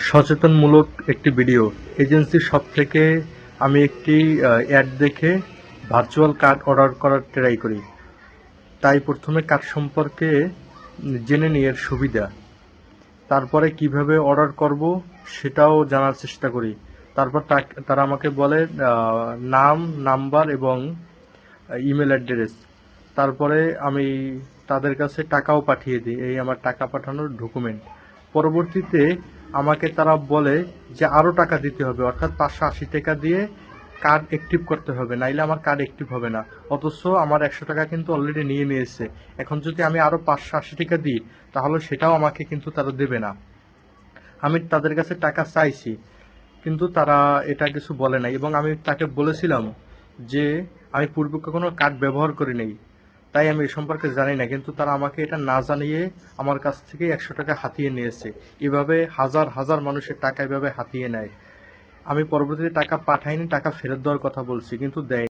সচেতনমূলক একটি ভিডিও। এজেন্সির শপ থেকে আমি একটি অ্যাড দেখে ভার্চুয়াল কার্ড অর্ডার করার ট্রাই করি। তাই প্রথমে কার্ড সম্পর্কে জেনে নিই এর সুবিধা। তারপরে কিভাবে অর্ডার করব সেটাও জানার চেষ্টা করি। তারপর তারা আমাকে বলে নাম, নাম্বার এবং ইমেল অ্যাড্রেস। তারপরে আমি তাদের কাছে টাকাও পাঠিয়ে দিই। এই আমার টাকা পাঠানোর ডকুমেন্ট। পরবর্তীতে আমাকে তারা বলে যে আরও টাকা দিতে হবে, অর্থাৎ 580 টাকা দিয়ে কার্ড অ্যাক্টিভ করতে হবে, নাইলে আমার কার্ড অ্যাক্টিভ হবে না। অথচ আমার 100 টাকা কিন্তু অলরেডি নিয়ে নিয়েছে। এখন যদি আমি আরও 580 টাকা দিই তাহলে সেটাও আমাকে কিন্তু তারা দেবে না। আমি তাদের কাছে টাকা চাইছি, কিন্তু তারা এটা কিছু বলে নাই, এবং আমি তাকে বলেছিলাম যে আমি পূর্বে কখনো কার্ড ব্যবহার করি নাই, তাই আমি এ সম্পর্কে জানি না, কিন্তু তারা আমাকে এটা না জানিয়ে আমার কাছ থেকে 100 টাকা হাতিয়ে নিয়েছে। এভাবে হাজার হাজার মানুষের টাকা এভাবে হাতিয়ে নেয়। আমি পরবর্তীতে টাকা পাঠাইনি, টাকা ফেরত দেওয়ার কথা বলছি, কিন্তু দেয়